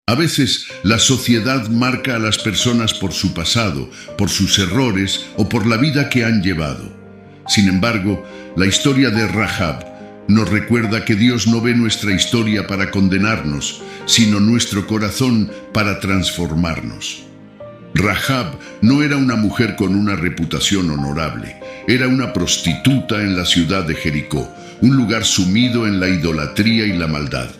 A veces la sociedad marca a las personas por su pasado, por sus errores o por la vida que han llevado. Sin embargo, la historia de Rahab nos recuerda que Dios no ve nuestra historia para condenarnos, sino nuestro corazón para transformarnos. Rahab no era una mujer con una reputación honorable, era una prostituta en la ciudad de Jericó, un lugar sumido en la idolatría y la maldad.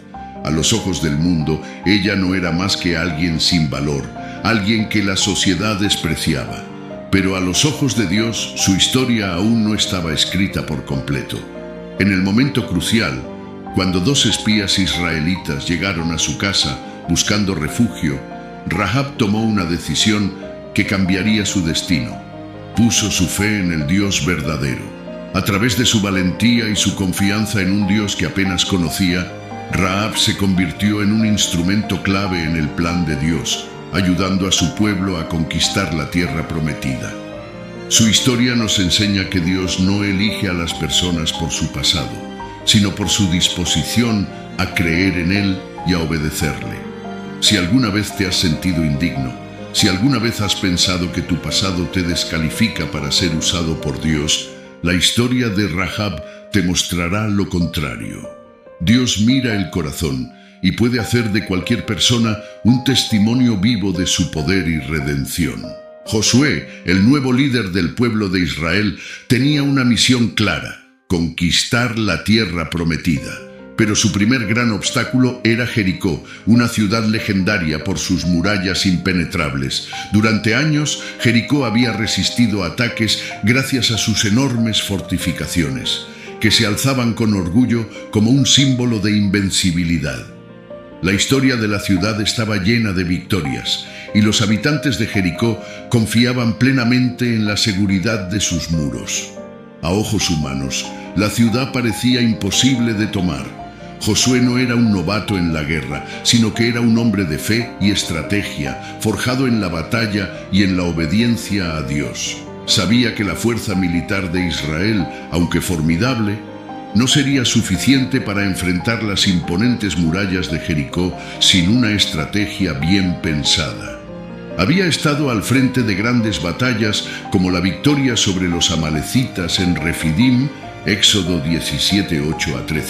A los ojos del mundo, ella no era más que alguien sin valor, alguien que la sociedad despreciaba. Pero a los ojos de Dios, su historia aún no estaba escrita por completo. En el momento crucial, cuando dos espías israelitas llegaron a su casa buscando refugio, Rahab tomó una decisión que cambiaría su destino. Puso su fe en el Dios verdadero. A través de su valentía y su confianza en un Dios que apenas conocía, Rahab se convirtió en un instrumento clave en el plan de Dios, ayudando a su pueblo a conquistar la tierra prometida. Su historia nos enseña que Dios no elige a las personas por su pasado, sino por su disposición a creer en Él y a obedecerle. Si alguna vez te has sentido indigno, si alguna vez has pensado que tu pasado te descalifica para ser usado por Dios, la historia de Rahab te mostrará lo contrario. Dios mira el corazón y puede hacer de cualquier persona un testimonio vivo de su poder y redención. Josué, el nuevo líder del pueblo de Israel, tenía una misión clara: conquistar la tierra prometida. Pero su primer gran obstáculo era Jericó, una ciudad legendaria por sus murallas impenetrables. Durante años, Jericó había resistido ataques gracias a sus enormes fortificaciones, que se alzaban con orgullo como un símbolo de invencibilidad. La historia de la ciudad estaba llena de victorias, y los habitantes de Jericó confiaban plenamente en la seguridad de sus muros. A ojos humanos, la ciudad parecía imposible de tomar. Josué no era un novato en la guerra, sino que era un hombre de fe y estrategia, forjado en la batalla y en la obediencia a Dios. Sabía que la fuerza militar de Israel, aunque formidable, no sería suficiente para enfrentar las imponentes murallas de Jericó sin una estrategia bien pensada. Había estado al frente de grandes batallas como la victoria sobre los amalecitas en Refidim, Éxodo 17, 8-13,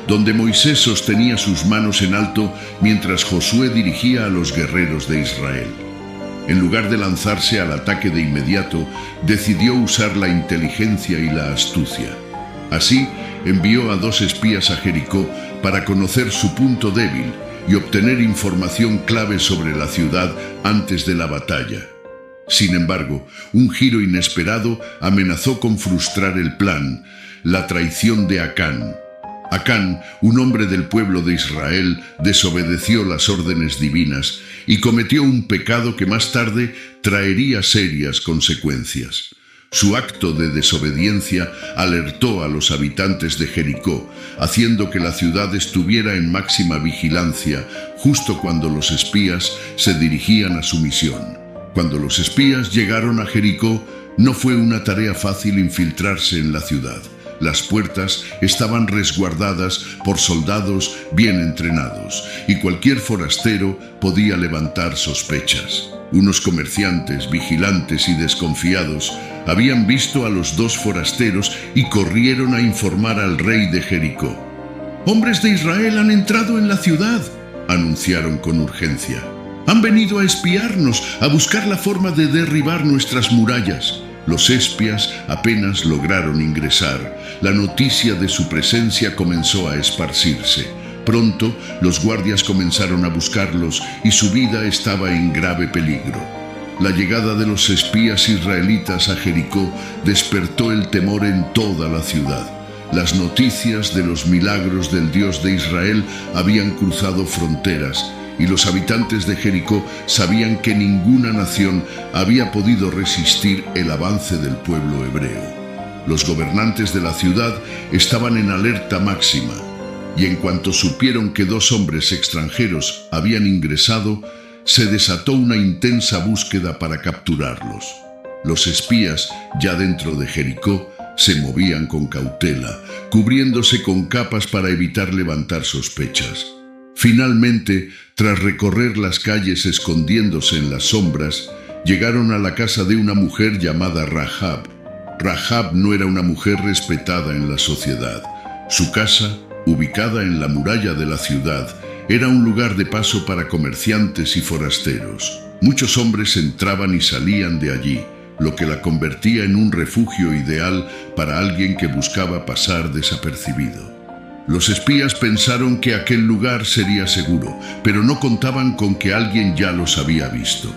donde Moisés sostenía sus manos en alto mientras Josué dirigía a los guerreros de Israel. En lugar de lanzarse al ataque de inmediato, decidió usar la inteligencia y la astucia. Así, envió a 2 espías a Jericó para conocer su punto débil y obtener información clave sobre la ciudad antes de la batalla. Sin embargo, un giro inesperado amenazó con frustrar el plan: la traición de Acán. Acán, un hombre del pueblo de Israel, desobedeció las órdenes divinas y cometió un pecado que más tarde traería serias consecuencias. Su acto de desobediencia alertó a los habitantes de Jericó, haciendo que la ciudad estuviera en máxima vigilancia justo cuando los espías se dirigían a su misión. Cuando los espías llegaron a Jericó, no fue una tarea fácil infiltrarse en la ciudad. Las puertas estaban resguardadas por soldados bien entrenados, y cualquier forastero podía levantar sospechas. Unos comerciantes, vigilantes y desconfiados habían visto a los 2 forasteros y corrieron a informar al rey de Jericó. «Hombres de Israel han entrado en la ciudad», anunciaron con urgencia. «Han venido a espiarnos, a buscar la forma de derribar nuestras murallas». Los espías apenas lograron ingresar. La noticia de su presencia comenzó a esparcirse. Pronto, los guardias comenzaron a buscarlos y su vida estaba en grave peligro. La llegada de los espías israelitas a Jericó despertó el temor en toda la ciudad. Las noticias de los milagros del Dios de Israel habían cruzado fronteras, y los habitantes de Jericó sabían que ninguna nación había podido resistir el avance del pueblo hebreo. Los gobernantes de la ciudad estaban en alerta máxima, y en cuanto supieron que 2 hombres extranjeros habían ingresado, se desató una intensa búsqueda para capturarlos. Los espías, ya dentro de Jericó, se movían con cautela, cubriéndose con capas para evitar levantar sospechas. Finalmente, tras recorrer las calles escondiéndose en las sombras, llegaron a la casa de una mujer llamada Rahab. Rahab no era una mujer respetada en la sociedad. Su casa, ubicada en la muralla de la ciudad, era un lugar de paso para comerciantes y forasteros. Muchos hombres entraban y salían de allí, lo que la convertía en un refugio ideal para alguien que buscaba pasar desapercibido. Los espías pensaron que aquel lugar sería seguro, pero no contaban con que alguien ya los había visto.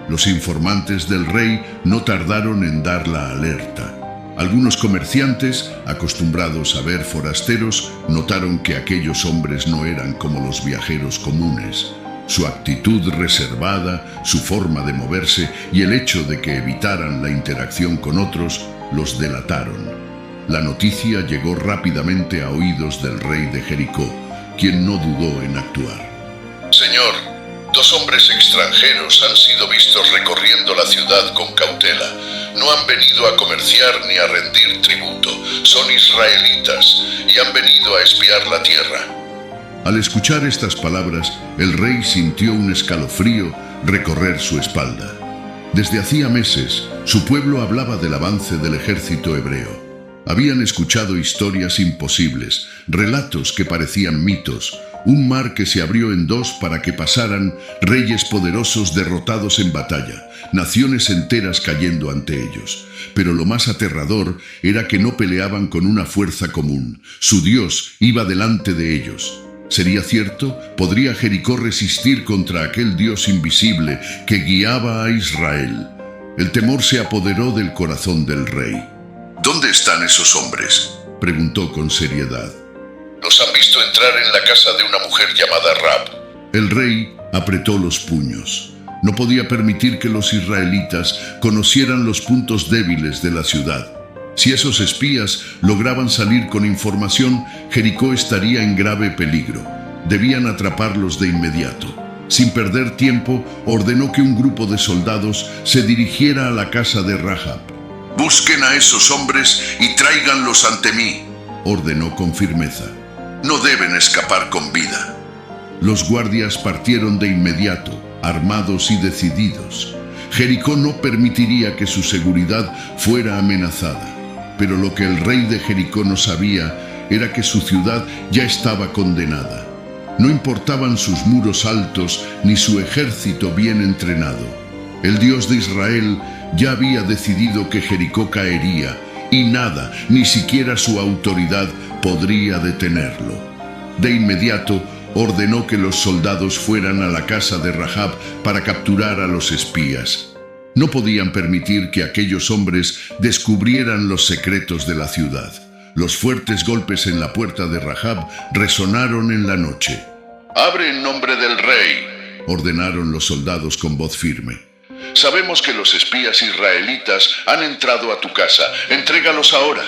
Los informantes del rey no tardaron en dar la alerta. Algunos comerciantes, acostumbrados a ver forasteros, notaron que aquellos hombres no eran como los viajeros comunes. Su actitud reservada, su forma de moverse y el hecho de que evitaran la interacción con otros los delataron. La noticia llegó rápidamente a oídos del rey de Jericó, quien no dudó en actuar. Señor, 2 hombres extranjeros han sido vistos recorriendo la ciudad con cautela. No han venido a comerciar ni a rendir tributo. Son israelitas y han venido a espiar la tierra. Al escuchar estas palabras, el rey sintió un escalofrío recorrer su espalda. Desde hacía meses, su pueblo hablaba del avance del ejército hebreo. Habían escuchado historias imposibles, relatos que parecían mitos, un mar que se abrió en 2 para que pasaran reyes poderosos derrotados en batalla, naciones enteras cayendo ante ellos. Pero lo más aterrador era que no peleaban con una fuerza común. Su Dios iba delante de ellos. ¿Sería cierto? ¿Podría Jericó resistir contra aquel Dios invisible que guiaba a Israel? El temor se apoderó del corazón del rey. ¿Dónde están esos hombres?, preguntó con seriedad. Los han visto entrar en la casa de una mujer llamada Rahab. El rey apretó los puños. No podía permitir que los israelitas conocieran los puntos débiles de la ciudad. Si esos espías lograban salir con información, Jericó estaría en grave peligro. Debían atraparlos de inmediato. Sin perder tiempo, ordenó que un grupo de soldados se dirigiera a la casa de Rahab. «Busquen a esos hombres y tráiganlos ante mí», ordenó con firmeza. «No deben escapar con vida». Los guardias partieron de inmediato, armados y decididos. Jericó no permitiría que su seguridad fuera amenazada. Pero lo que el rey de Jericó no sabía era que su ciudad ya estaba condenada. No importaban sus muros altos ni su ejército bien entrenado. El Dios de Israel ya había decidido que Jericó caería y nada, ni siquiera su autoridad, podría detenerlo. De inmediato ordenó que los soldados fueran a la casa de Rahab para capturar a los espías. No podían permitir que aquellos hombres descubrieran los secretos de la ciudad. Los fuertes golpes en la puerta de Rahab resonaron en la noche. «Abre en nombre del rey», ordenaron los soldados con voz firme. «Sabemos que los espías israelitas han entrado a tu casa. Entrégalos ahora».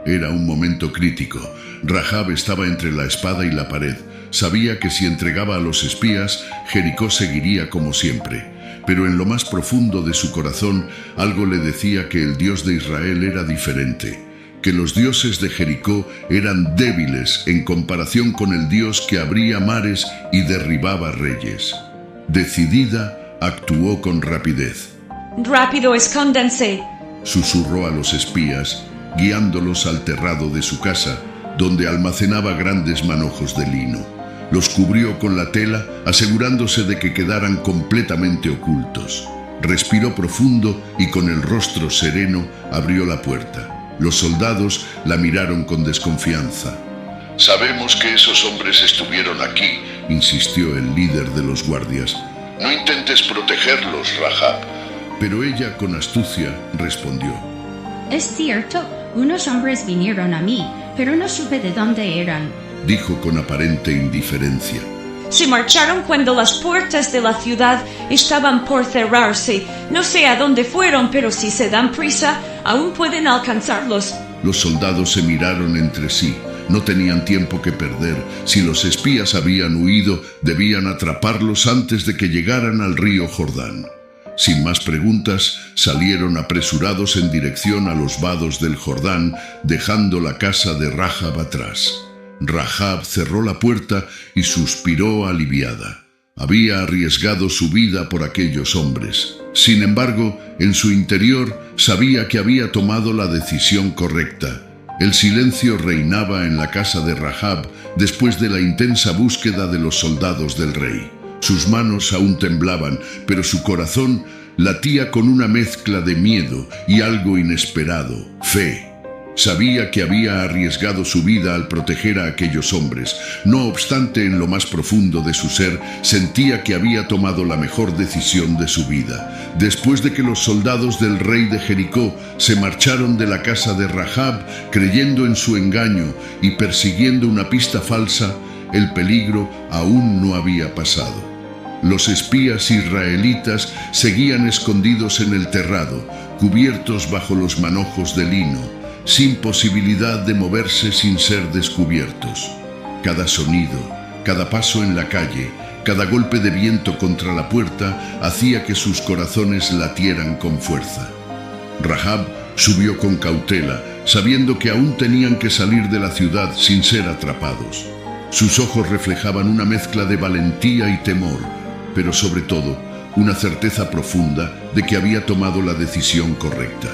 Era un momento crítico. Rahab estaba entre la espada y la pared. Sabía que si entregaba a los espías, Jericó seguiría como siempre. Pero en lo más profundo de su corazón, algo le decía que el Dios de Israel era diferente, que los dioses de Jericó eran débiles en comparación con el Dios que abría mares y derribaba reyes. Decidida, actuó con rapidez. «¡Rápido, escóndanse!», susurró a los espías, guiándolos al terrado de su casa, donde almacenaba grandes manojos de lino. Los cubrió con la tela, asegurándose de que quedaran completamente ocultos. Respiró profundo y con el rostro sereno abrió la puerta. Los soldados la miraron con desconfianza. «Sabemos que esos hombres estuvieron aquí», insistió el líder de los guardias. «No intentes protegerlos, Rahab». Pero ella, con astucia, respondió. «Es cierto, unos hombres vinieron a mí, pero no supe de dónde eran», dijo con aparente indiferencia. «Se marcharon cuando las puertas de la ciudad estaban por cerrarse. No sé a dónde fueron, pero si se dan prisa, aún pueden alcanzarlos». Los soldados se miraron entre sí. No tenían tiempo que perder. Si los espías habían huido, debían atraparlos antes de que llegaran al río Jordán. Sin más preguntas, salieron apresurados en dirección a los vados del Jordán, dejando la casa de Rahab atrás. Rahab cerró la puerta y suspiró aliviada. Había arriesgado su vida por aquellos hombres. Sin embargo, en su interior sabía que había tomado la decisión correcta. El silencio reinaba en la casa de Rahab después de la intensa búsqueda de los soldados del rey. Sus manos aún temblaban, pero su corazón latía con una mezcla de miedo y algo inesperado, fe. Sabía que había arriesgado su vida al proteger a aquellos hombres. No obstante, en lo más profundo de su ser, sentía que había tomado la mejor decisión de su vida. Después de que los soldados del rey de Jericó se marcharon de la casa de Rahab, creyendo en su engaño y persiguiendo una pista falsa, el peligro aún no había pasado. Los espías israelitas seguían escondidos en el terrado, cubiertos bajo los manojos de lino, sin posibilidad de moverse sin ser descubiertos. Cada sonido, cada paso en la calle, cada golpe de viento contra la puerta hacía que sus corazones latieran con fuerza. Rahab subió con cautela, sabiendo que aún tenían que salir de la ciudad sin ser atrapados. Sus ojos reflejaban una mezcla de valentía y temor, pero sobre todo, una certeza profunda de que había tomado la decisión correcta.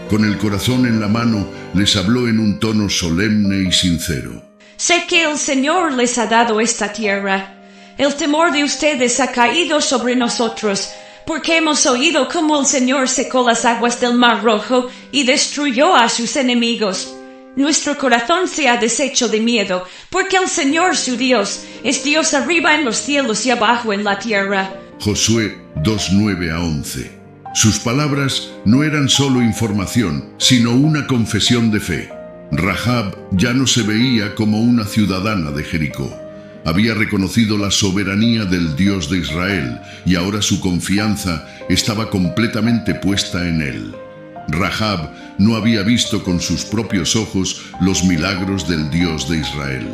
Con el corazón en la mano, les habló en un tono solemne y sincero. Sé que el Señor les ha dado esta tierra. El temor de ustedes ha caído sobre nosotros, porque hemos oído cómo el Señor secó las aguas del Mar Rojo y destruyó a sus enemigos. Nuestro corazón se ha deshecho de miedo, porque el Señor su Dios es Dios arriba en los cielos y abajo en la tierra. Josué 2:9-11. Sus palabras no eran solo información, sino una confesión de fe. Rahab ya no se veía como una ciudadana de Jericó. Había reconocido la soberanía del Dios de Israel y ahora su confianza estaba completamente puesta en él. Rahab no había visto con sus propios ojos los milagros del Dios de Israel.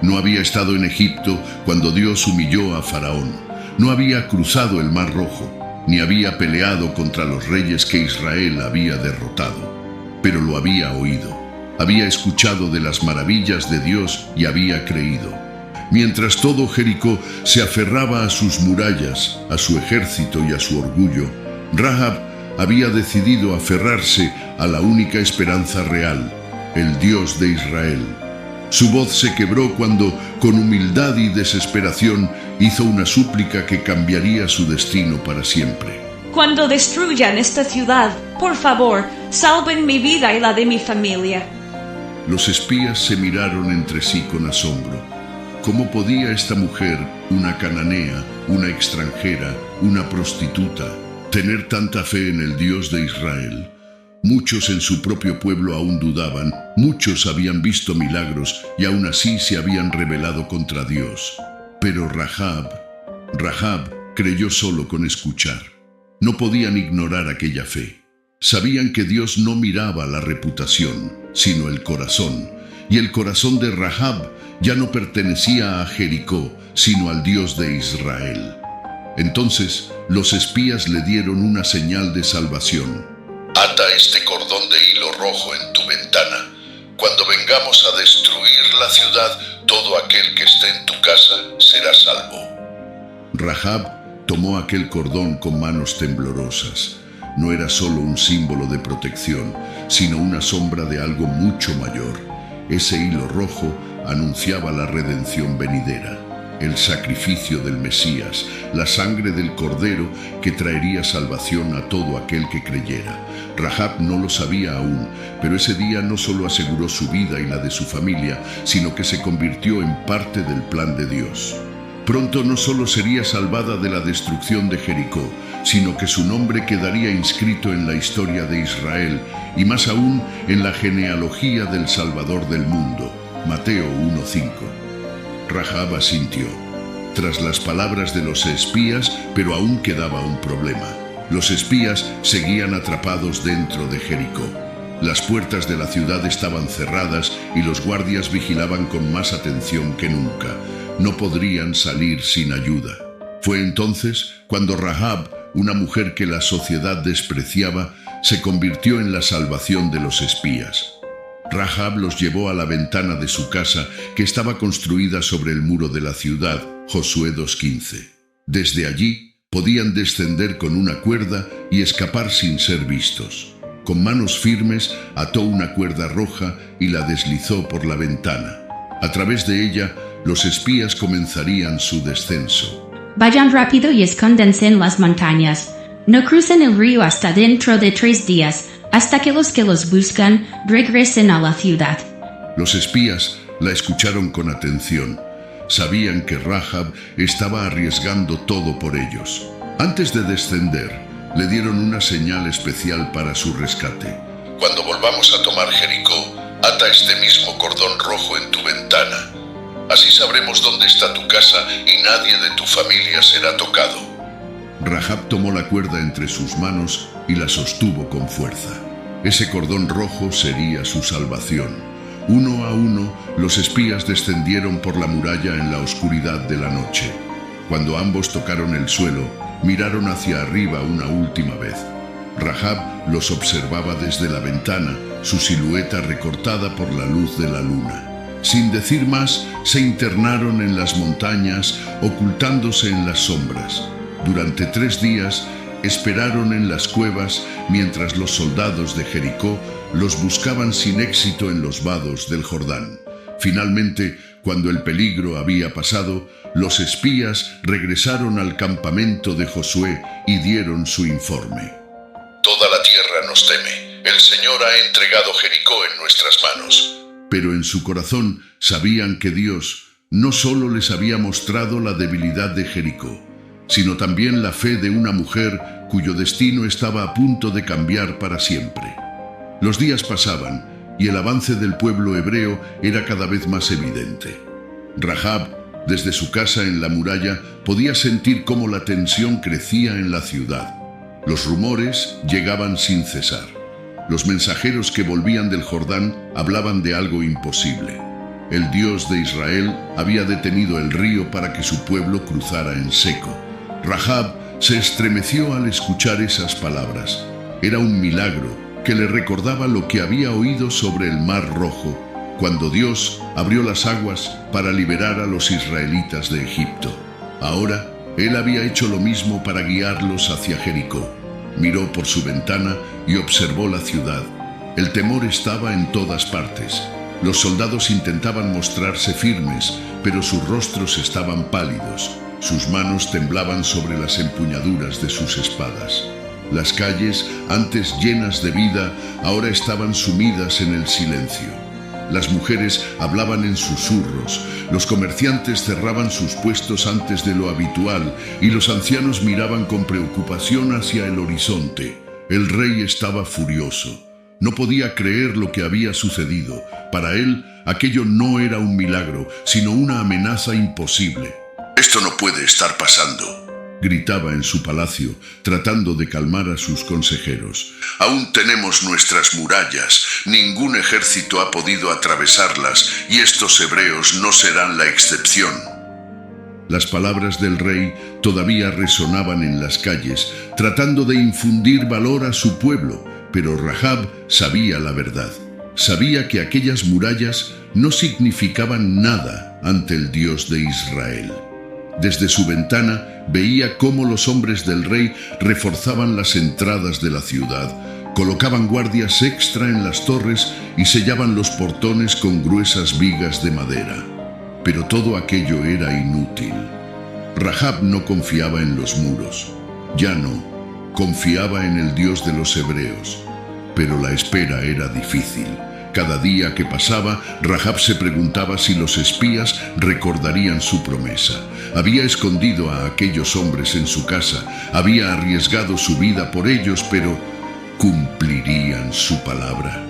No había estado en Egipto cuando Dios humilló a Faraón. No había cruzado el Mar Rojo, ni había peleado contra los reyes que Israel había derrotado. Pero lo había oído. Había escuchado de las maravillas de Dios y había creído. Mientras todo Jericó se aferraba a sus murallas, a su ejército y a su orgullo, Rahab había decidido aferrarse a la única esperanza real, el Dios de Israel. Su voz se quebró cuando, con humildad y desesperación, hizo una súplica que cambiaría su destino para siempre. Cuando destruyan esta ciudad, por favor, salven mi vida y la de mi familia. Los espías se miraron entre sí con asombro. ¿Cómo podía esta mujer, una cananea, una extranjera, una prostituta, tener tanta fe en el Dios de Israel? Muchos en su propio pueblo aún dudaban, muchos habían visto milagros y aún así se habían rebelado contra Dios. Pero Rahab creyó solo con escuchar. No podían ignorar aquella fe. Sabían que Dios no miraba la reputación, sino el corazón, y el corazón de Rahab ya no pertenecía a Jericó, sino al Dios de Israel. Entonces los espías le dieron una señal de salvación. Ata este cordón de hilo rojo en tu ventana. Cuando vengamos a destruir la ciudad, todo aquel que esté en tu casa será salvo. Rahab tomó aquel cordón con manos temblorosas. No era solo un símbolo de protección, sino una sombra de algo mucho mayor. Ese hilo rojo anunciaba la redención venidera, el sacrificio del Mesías, la sangre del Cordero que traería salvación a todo aquel que creyera. Rahab no lo sabía aún, pero ese día no solo aseguró su vida y la de su familia, sino que se convirtió en parte del plan de Dios. Pronto no solo sería salvada de la destrucción de Jericó, sino que su nombre quedaría inscrito en la historia de Israel y más aún en la genealogía del Salvador del mundo. Mateo 1:5. Rahab asintió. Tras las palabras de los espías, pero aún quedaba un problema. Los espías seguían atrapados dentro de Jericó. Las puertas de la ciudad estaban cerradas y los guardias vigilaban con más atención que nunca. No podrían salir sin ayuda. Fue entonces cuando Rahab, una mujer que la sociedad despreciaba, se convirtió en la salvación de los espías. Rahab los llevó a la ventana de su casa, que estaba construida sobre el muro de la ciudad, Josué 2:15. Desde allí podían descender con una cuerda y escapar sin ser vistos. Con manos firmes ató una cuerda roja y la deslizó por la ventana. A través de ella, los espías comenzarían su descenso. Vayan rápido y escóndanse en las montañas. No crucen el río hasta dentro de 3 días, hasta que los buscan regresen a la ciudad. Los espías la escucharon con atención. Sabían que Rahab estaba arriesgando todo por ellos. Antes de descender, le dieron una señal especial para su rescate. Cuando volvamos a tomar Jericó, ata este mismo cordón rojo en tu ventana. Así sabremos dónde está tu casa y nadie de tu familia será tocado. Rahab tomó la cuerda entre sus manos y la sostuvo con fuerza. Ese cordón rojo sería su salvación. Uno a uno, los espías descendieron por la muralla en la oscuridad de la noche. Cuando ambos tocaron el suelo, miraron hacia arriba una última vez. Rahab los observaba desde la ventana, su silueta recortada por la luz de la luna. Sin decir más, se internaron en las montañas, ocultándose en las sombras. Durante 3 días, esperaron en las cuevas mientras los soldados de Jericó los buscaban sin éxito en los vados del Jordán. Finalmente, cuando el peligro había pasado, los espías regresaron al campamento de Josué y dieron su informe. Toda la tierra nos teme. El Señor ha entregado Jericó en nuestras manos. Pero en su corazón sabían que Dios no solo les había mostrado la debilidad de Jericó, sino también la fe de una mujer cuyo destino estaba a punto de cambiar para siempre. Los días pasaban y el avance del pueblo hebreo era cada vez más evidente. Rahab, desde su casa en la muralla, podía sentir cómo la tensión crecía en la ciudad. Los rumores llegaban sin cesar. Los mensajeros que volvían del Jordán hablaban de algo imposible. El Dios de Israel había detenido el río para que su pueblo cruzara en seco. Rahab se estremeció al escuchar esas palabras. Era un milagro que le recordaba lo que había oído sobre el Mar Rojo, cuando Dios abrió las aguas para liberar a los israelitas de Egipto. Ahora, Él había hecho lo mismo para guiarlos hacia Jericó. Miró por su ventana y observó la ciudad. El temor estaba en todas partes. Los soldados intentaban mostrarse firmes, pero sus rostros estaban pálidos. Sus manos temblaban sobre las empuñaduras de sus espadas. Las calles, antes llenas de vida, ahora estaban sumidas en el silencio. Las mujeres hablaban en susurros, los comerciantes cerraban sus puestos antes de lo habitual y los ancianos miraban con preocupación hacia el horizonte. El rey estaba furioso. No podía creer lo que había sucedido. Para él, aquello no era un milagro, sino una amenaza imposible. Esto no puede estar pasando, gritaba en su palacio, tratando de calmar a sus consejeros. Aún tenemos nuestras murallas, ningún ejército ha podido atravesarlas y estos hebreos no serán la excepción. Las palabras del rey todavía resonaban en las calles, tratando de infundir valor a su pueblo, pero Rahab sabía la verdad. Sabía que aquellas murallas no significaban nada ante el Dios de Israel. Desde su ventana veía cómo los hombres del rey reforzaban las entradas de la ciudad, colocaban guardias extra en las torres y sellaban los portones con gruesas vigas de madera. Pero todo aquello era inútil. Rahab no confiaba en los muros. Ya no. Confiaba en el Dios de los hebreos. Pero la espera era difícil. Cada día que pasaba, Rahab se preguntaba si los espías recordarían su promesa. Había escondido a aquellos hombres en su casa, había arriesgado su vida por ellos, pero ¿cumplirían su palabra?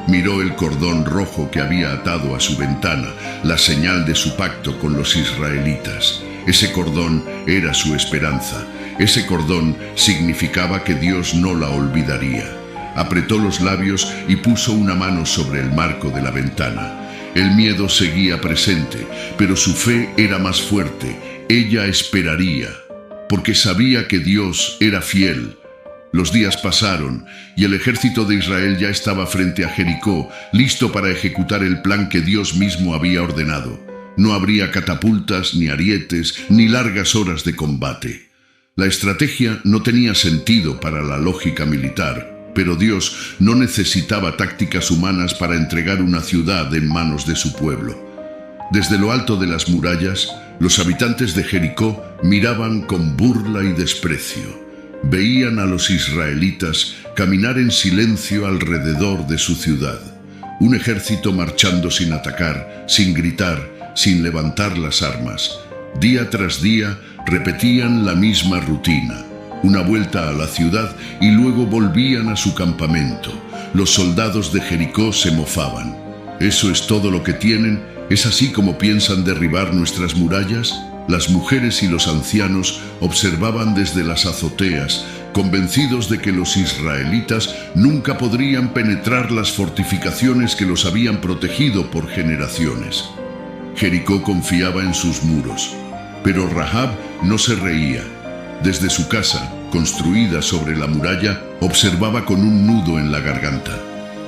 Miró el cordón rojo que había atado a su ventana, la señal de su pacto con los israelitas. Ese cordón era su esperanza. Ese cordón significaba que Dios no la olvidaría. Apretó los labios y puso una mano sobre el marco de la ventana. El miedo seguía presente, pero su fe era más fuerte. Ella esperaría, porque sabía que Dios era fiel. Los días pasaron y el ejército de Israel ya estaba frente a Jericó, listo para ejecutar el plan que Dios mismo había ordenado. No habría catapultas, ni arietes, ni largas horas de combate. La estrategia no tenía sentido para la lógica militar, pero Dios no necesitaba tácticas humanas para entregar una ciudad en manos de su pueblo. Desde lo alto de las murallas, los habitantes de Jericó miraban con burla y desprecio. Veían a los israelitas caminar en silencio alrededor de su ciudad. Un ejército marchando sin atacar, sin gritar, sin levantar las armas. Día tras día repetían la misma rutina. Una vuelta a la ciudad y luego volvían a su campamento. Los soldados de Jericó se mofaban. ¿Eso es todo lo que tienen? ¿Es así como piensan derribar nuestras murallas? Las mujeres y los ancianos observaban desde las azoteas, convencidos de que los israelitas nunca podrían penetrar las fortificaciones que los habían protegido por generaciones. Jericó confiaba en sus muros, pero Rahab no se reía. Desde su casa, construida sobre la muralla, observaba con un nudo en la garganta.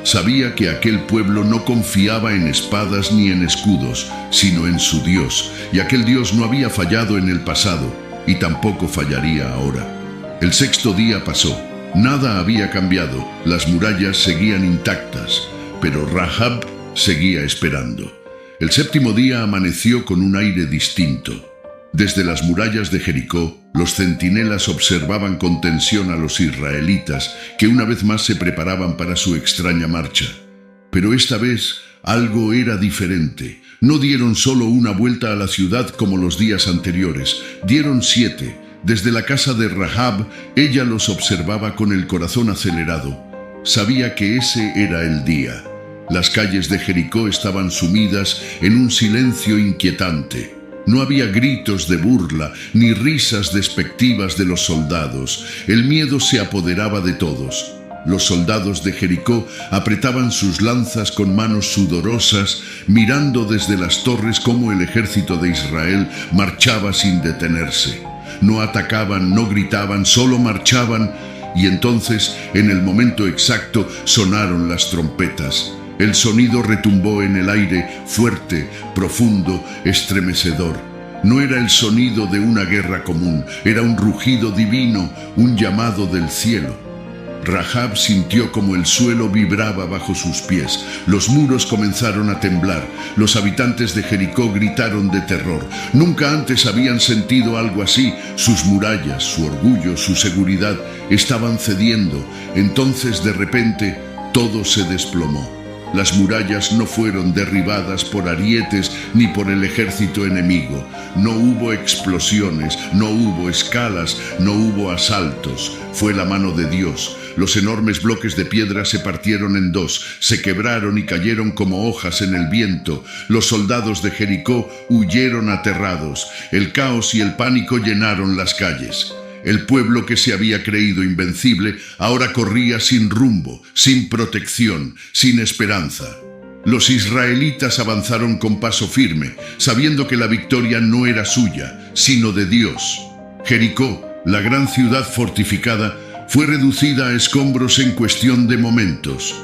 Sabía que aquel pueblo no confiaba en espadas ni en escudos, sino en su Dios, y aquel Dios no había fallado en el pasado, y tampoco fallaría ahora. El sexto día pasó. Nada había cambiado, las murallas seguían intactas, pero Rahab seguía esperando. El séptimo día amaneció con un aire distinto. Desde las murallas de Jericó, los centinelas observaban con tensión a los israelitas, que una vez más se preparaban para su extraña marcha. Pero esta vez algo era diferente. No dieron solo una vuelta a la ciudad como los días anteriores, dieron 7. Desde la casa de Rahab, ella los observaba con el corazón acelerado. Sabía que ese era el día. Las calles de Jericó estaban sumidas en un silencio inquietante. No había gritos de burla ni risas despectivas de los soldados. El miedo se apoderaba de todos. Los soldados de Jericó apretaban sus lanzas con manos sudorosas, mirando desde las torres cómo el ejército de Israel marchaba sin detenerse. No atacaban, no gritaban, solo marchaban, y entonces, en el momento exacto, sonaron las trompetas. El sonido retumbó en el aire, fuerte, profundo, estremecedor. No era el sonido de una guerra común, era un rugido divino, un llamado del cielo. Rahab sintió como el suelo vibraba bajo sus pies. Los muros comenzaron a temblar. Los habitantes de Jericó gritaron de terror. Nunca antes habían sentido algo así. Sus murallas, su orgullo, su seguridad estaban cediendo. Entonces, de repente, todo se desplomó. Las murallas no fueron derribadas por arietes ni por el ejército enemigo. No hubo explosiones, no hubo escalas, no hubo asaltos. Fue la mano de Dios. Los enormes bloques de piedra se partieron en dos, se quebraron y cayeron como hojas en el viento. Los soldados de Jericó huyeron aterrados. El caos y el pánico llenaron las calles. El pueblo que se había creído invencible ahora corría sin rumbo, sin protección, sin esperanza. Los israelitas avanzaron con paso firme, sabiendo que la victoria no era suya, sino de Dios. Jericó, la gran ciudad fortificada, fue reducida a escombros en cuestión de momentos.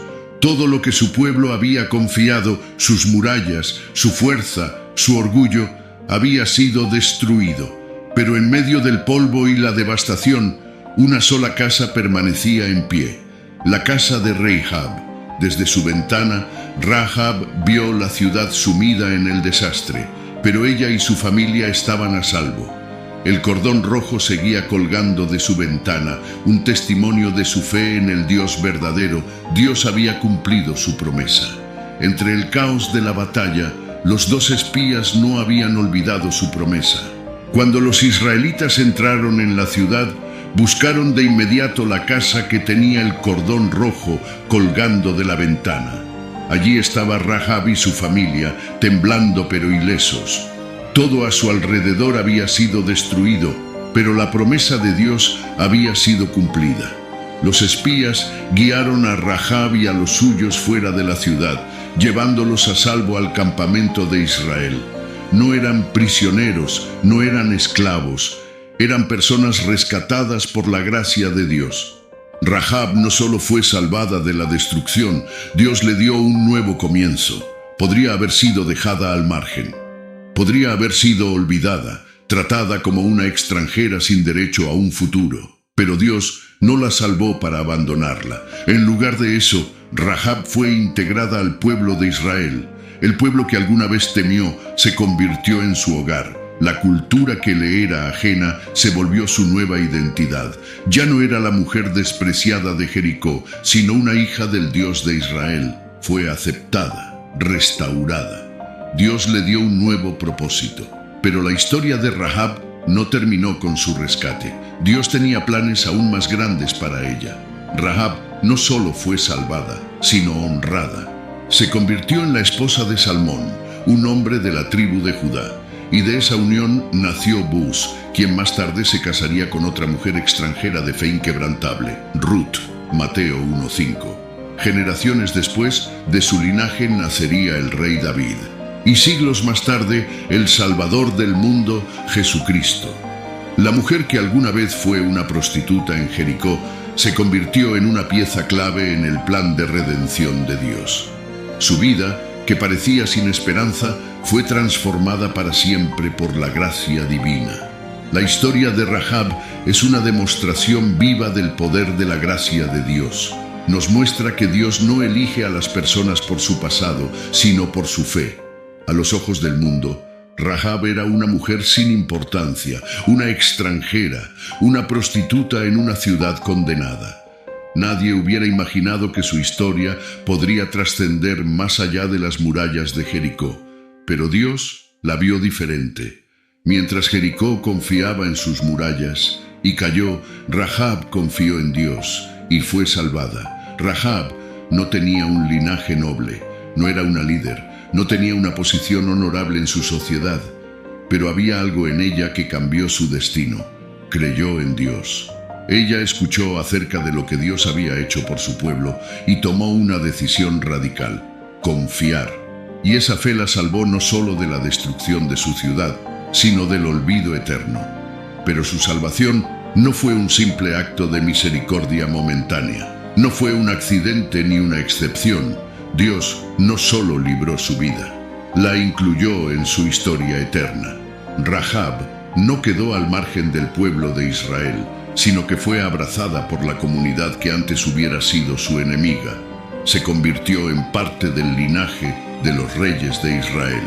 Todo lo que su pueblo había confiado, sus murallas, su fuerza, su orgullo, había sido destruido. Pero en medio del polvo y la devastación, una sola casa permanecía en pie, la casa de Rahab. Desde su ventana, Rahab vio la ciudad sumida en el desastre, pero ella y su familia estaban a salvo. El cordón rojo seguía colgando de su ventana, un testimonio de su fe en el Dios verdadero. Dios había cumplido su promesa. Entre el caos de la batalla, los 2 espías no habían olvidado su promesa. Cuando los israelitas entraron en la ciudad, buscaron de inmediato la casa que tenía el cordón rojo colgando de la ventana. Allí estaba Rahab y su familia, temblando pero ilesos. Todo a su alrededor había sido destruido, pero la promesa de Dios había sido cumplida. Los espías guiaron a Rahab y a los suyos fuera de la ciudad, llevándolos a salvo al campamento de Israel. No eran prisioneros, no eran esclavos, eran personas rescatadas por la gracia de Dios. Rahab no solo fue salvada de la destrucción, Dios le dio un nuevo comienzo. Podría haber sido dejada al margen. Podría haber sido olvidada, tratada como una extranjera sin derecho a un futuro. Pero Dios no la salvó para abandonarla. En lugar de eso, Rahab fue integrada al pueblo de Israel. El pueblo que alguna vez temió se convirtió en su hogar. La cultura que le era ajena se volvió su nueva identidad. Ya no era la mujer despreciada de Jericó, sino una hija del Dios de Israel. Fue aceptada, restaurada. Dios le dio un nuevo propósito. Pero la historia de Rahab no terminó con su rescate. Dios tenía planes aún más grandes para ella. Rahab no solo fue salvada, sino honrada. Se convirtió en la esposa de Salmón, un hombre de la tribu de Judá. Y de esa unión nació Buz, quien más tarde se casaría con otra mujer extranjera de fe inquebrantable, Ruth, Mateo 1:5. Generaciones después, de su linaje nacería el rey David. Y siglos más tarde, el Salvador del mundo, Jesucristo. La mujer que alguna vez fue una prostituta en Jericó, se convirtió en una pieza clave en el plan de redención de Dios. Su vida, que parecía sin esperanza, fue transformada para siempre por la gracia divina. La historia de Rahab es una demostración viva del poder de la gracia de Dios. Nos muestra que Dios no elige a las personas por su pasado, sino por su fe. A los ojos del mundo, Rahab era una mujer sin importancia, una extranjera, una prostituta en una ciudad condenada. Nadie hubiera imaginado que su historia podría trascender más allá de las murallas de Jericó. Pero Dios la vio diferente. Mientras Jericó confiaba en sus murallas y cayó, Rahab confió en Dios y fue salvada. Rahab no tenía un linaje noble, no era una líder, no tenía una posición honorable en su sociedad, pero había algo en ella que cambió su destino. Creyó en Dios. Ella escuchó acerca de lo que Dios había hecho por su pueblo y tomó una decisión radical: confiar. Y esa fe la salvó no solo de la destrucción de su ciudad, sino del olvido eterno. Pero su salvación no fue un simple acto de misericordia momentánea. No fue un accidente ni una excepción. Dios no solo libró su vida, la incluyó en su historia eterna. Rahab no quedó al margen del pueblo de Israel, sino que fue abrazada por la comunidad que antes hubiera sido su enemiga. Se convirtió en parte del linaje de los reyes de Israel.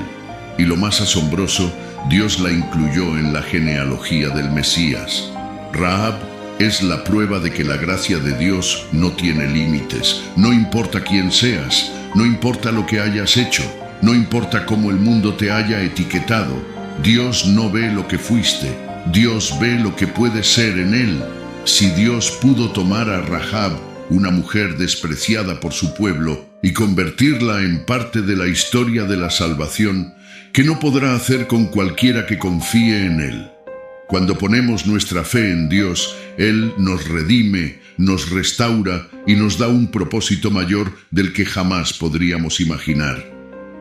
Y lo más asombroso, Dios la incluyó en la genealogía del Mesías. Rahab es la prueba de que la gracia de Dios no tiene límites. No importa quién seas, no importa lo que hayas hecho, no importa cómo el mundo te haya etiquetado. Dios no ve lo que fuiste, Dios ve lo que puedes ser en Él. Si Dios pudo tomar a Rahab, una mujer despreciada por su pueblo, y convertirla en parte de la historia de la salvación, ¿qué no podrá hacer con cualquiera que confíe en Él? Cuando ponemos nuestra fe en Dios, Él nos redime, nos restaura y nos da un propósito mayor del que jamás podríamos imaginar.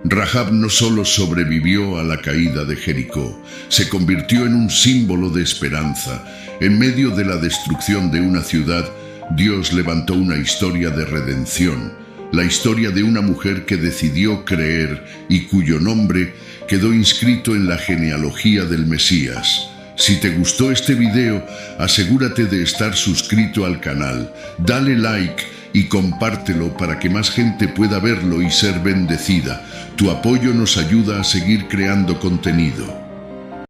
Rahab no solo sobrevivió a la caída de Jericó, se convirtió en un símbolo de esperanza. En medio de la destrucción de una ciudad, Dios levantó una historia de redención, la historia de una mujer que decidió creer y cuyo nombre quedó inscrito en la genealogía del Mesías. Si te gustó este video, asegúrate de estar suscrito al canal, dale like y compártelo para que más gente pueda verlo y ser bendecida. Tu apoyo nos ayuda a seguir creando contenido.